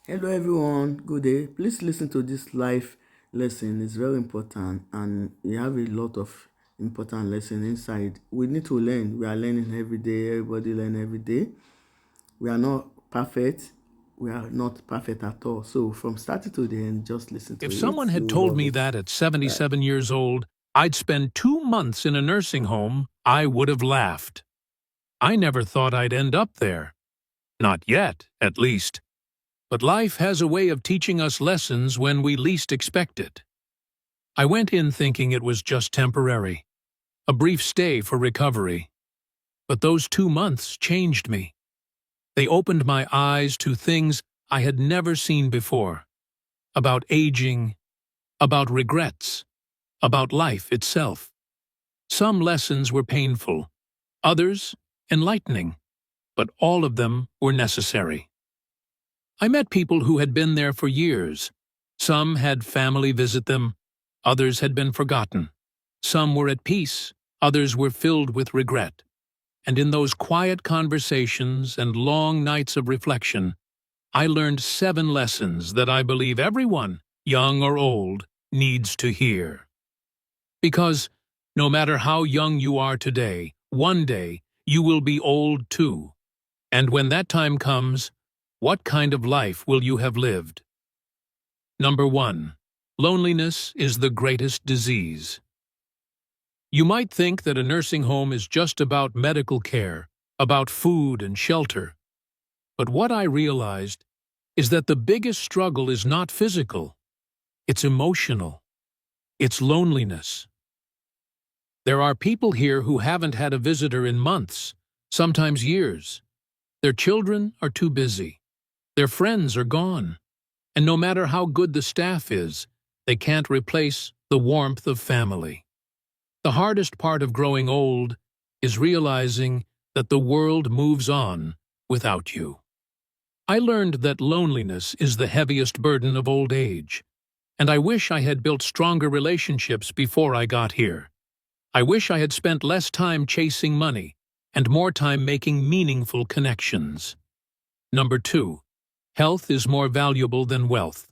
Hello everyone, good day. Please listen to this live lesson. It's very important and we have a lot of important lesson inside. We need to learn. We are learning every day. Everybody learn every day. We are not perfect. We are not perfect at all. So from starting to the end, just listen to If it. someone You had will told love me it. that at Bye. 77 years old, I'd spend 2 months in a nursing home, I would have laughed. I never thought I'd end up there. Not yet, at least. But life has a way of teaching us lessons when we least expect it. I went in thinking it was just temporary, a brief stay for recovery. But those 2 months changed me. They opened my eyes to things I had never seen before. About aging, about regrets, about life itself. Some lessons were painful, others enlightening, but all of them were necessary. I met people who had been there for years. Some had family visit them, others had been forgotten. Some were at peace, others were filled with regret. And in those quiet conversations and long nights of reflection, I learned 7 lessons that I believe everyone, young or old, needs to hear. Because no matter how young you are today, one day you will be old too. And when that time comes, what kind of life will you have lived? Number 1. Loneliness is the greatest disease. You might think that a nursing home is just about medical care, about food and shelter. But what I realized is that the biggest struggle is not physical, it's emotional. It's loneliness. There are people here who haven't had a visitor in months, sometimes years. Their children are too busy. Their friends are gone. And no matter how good the staff is, they can't replace the warmth of family. The hardest part of growing old is realizing that the world moves on without you. I learned that loneliness is the heaviest burden of old age, and I wish I had built stronger relationships before I got here. I wish I had spent less time chasing money and more time making meaningful connections. Number 2. Health is more valuable than wealth.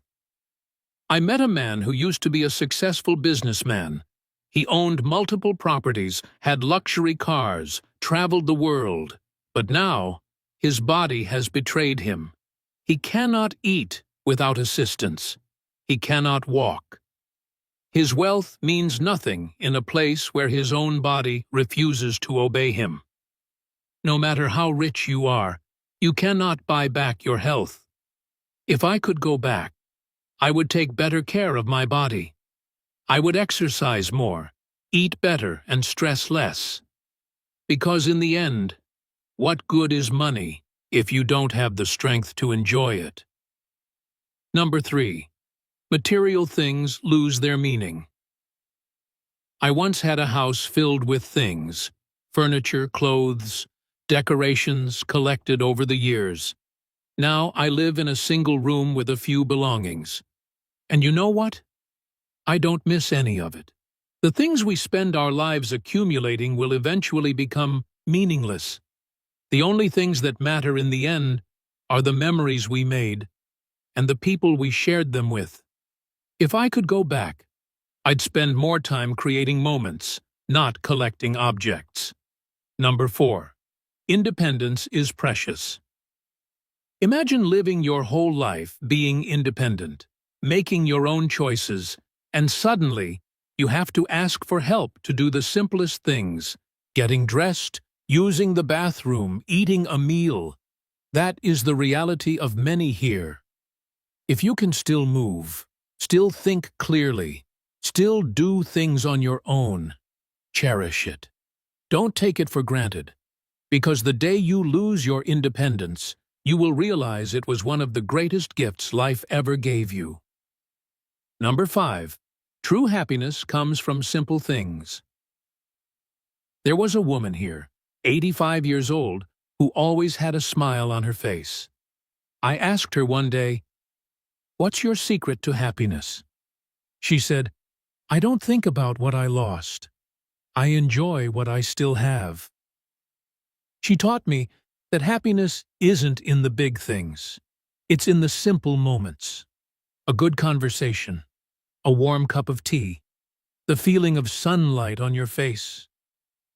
I met a man who used to be a successful businessman. He owned multiple properties, had luxury cars, traveled the world. But now, his body has betrayed him. He cannot eat without assistance. He cannot walk. His wealth means nothing in a place where his own body refuses to obey him. No matter how rich you are, you cannot buy back your health. If I could go back, I would take better care of my body. I would exercise more, eat better, and stress less. Because in the end, what good is money if you don't have the strength to enjoy it? Number 3. Material things lose their meaning. I once had a house filled with things, furniture, clothes, decorations collected over the years. Now I live in a single room with a few belongings. And you know what? I don't miss any of it. The things we spend our lives accumulating will eventually become meaningless. The only things that matter in the end are the memories we made and the people we shared them with. If I could go back, I'd spend more time creating moments, not collecting objects. Number 4. Independence is precious. Imagine living your whole life being independent, making your own choices, and suddenly you have to ask for help to do the simplest things, getting dressed, using the bathroom, eating a meal. That is the reality of many here. If you can still move, still think clearly, still do things on your own, cherish it. Don't take it for granted, because the day you lose your independence, you will realize it was one of the greatest gifts life ever gave you. Number 5. True happiness comes from simple things. There was a woman here, 85 years old, who always had a smile on her face. I asked her one day, "What's your secret to happiness?" She said, "I don't think about what I lost. I enjoy what I still have." She taught me that happiness isn't in the big things. It's in the simple moments. A good conversation, a warm cup of tea, the feeling of sunlight on your face.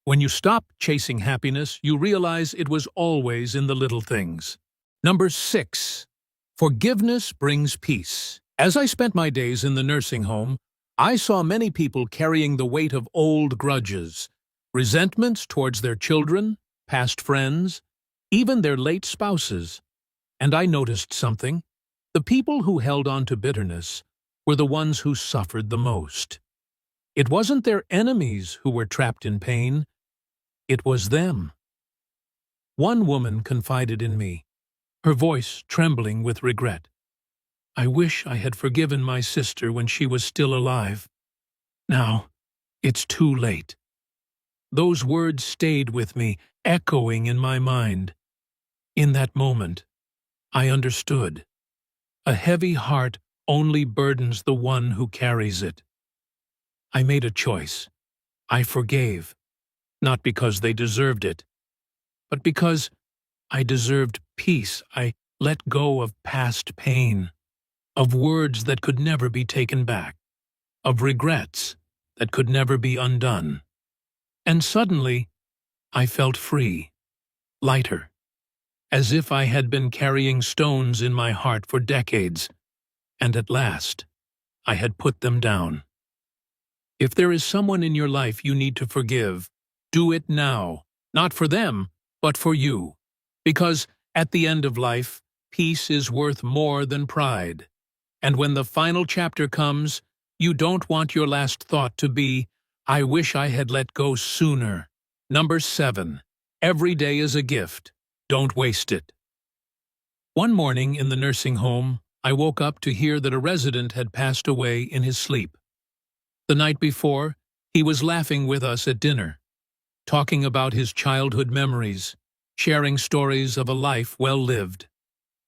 When you stop chasing happiness, you realize it was always in the little things. Number 6. Forgiveness brings peace. As I spent my days in the nursing home, I saw many people carrying the weight of old grudges, resentments towards their children, past friends, even their late spouses. And I noticed something. The people who held on to bitterness were the ones who suffered the most. It wasn't their enemies who were trapped in pain. It was them. One woman confided in me, her voice trembling with regret. "I wish I had forgiven my sister when she was still alive. Now, it's too late." Those words stayed with me, echoing in my mind. In that moment, I understood. A heavy heart only burdens the one who carries it. I made a choice. I forgave, not because they deserved it, but because I deserved peace. I let go of past pain, of words that could never be taken back, of regrets that could never be undone. And suddenly, I felt free, lighter, as if I had been carrying stones in my heart for decades, and at last, I had put them down. If there is someone in your life you need to forgive, do it now, not for them, but for you. Because at the end of life, peace is worth more than pride. And when the final chapter comes, you don't want your last thought to be, "I wish I had let go sooner." Number 7. Every day is a gift. Don't waste it. One morning in the nursing home, I woke up to hear that a resident had passed away in his sleep. The night before, he was laughing with us at dinner, talking about his childhood memories, sharing stories of a life well lived.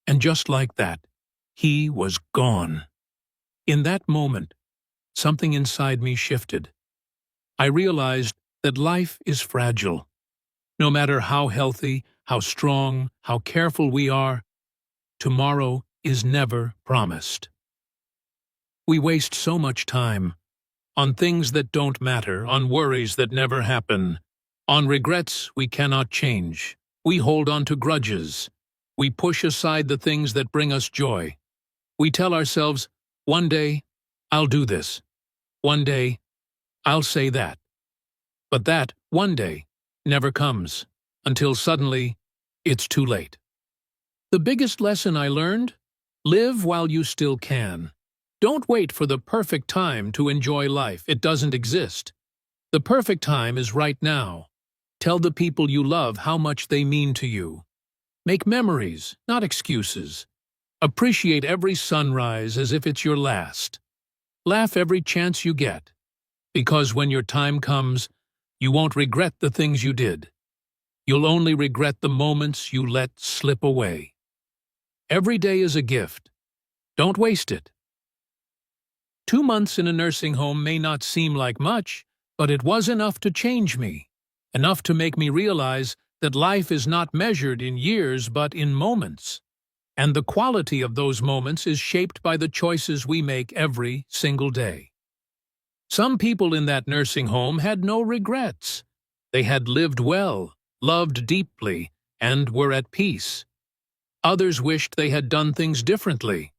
And just like that, he was gone. In that moment, something inside me shifted. I realized that life is fragile. No matter how healthy, how strong, how careful we are, tomorrow is never promised. We waste so much time on things that don't matter, on worries that never happen, on regrets we cannot change. We hold on to grudges. We push aside the things that bring us joy. We tell ourselves, "One day, I'll do this. One day, I'll say that." But that one day never comes, until suddenly, it's too late. The biggest lesson I learned? Live while you still can. Don't wait for the perfect time to enjoy life. It doesn't exist. The perfect time is right now. Tell the people you love how much they mean to you. Make memories, not excuses. Appreciate every sunrise as if it's your last. Laugh every chance you get. Because when your time comes, you won't regret the things you did. You'll only regret the moments you let slip away. Every day is a gift. Don't waste it. 2 months in a nursing home may not seem like much, but it was enough to change me, enough to make me realize that life is not measured in years but in moments, and the quality of those moments is shaped by the choices we make every single day. Some people in that nursing home had no regrets. They had lived well, loved deeply, and were at peace. Others wished they had done things differently.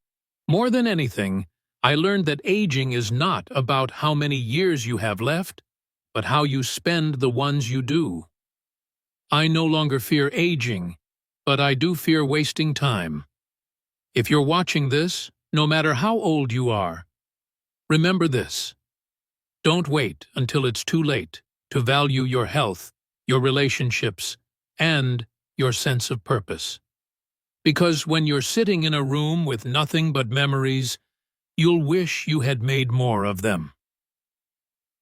More than anything, I learned that aging is not about how many years you have left, but how you spend the ones you do. I no longer fear aging, but I do fear wasting time. If you're watching this, no matter how old you are, remember this. Don't wait until it's too late to value your health, your relationships, and your sense of purpose. Because when you're sitting in a room with nothing but memories, you'll wish you had made more of them.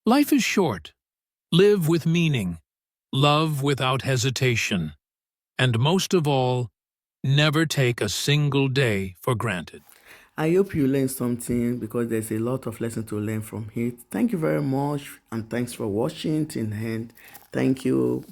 Life is short. Live with meaning. Love without hesitation. And most of all, never take a single day for granted. I hope you learned something because there's a lot of lessons to learn from it. Thank you very much and thanks for watching till the end. Thank you.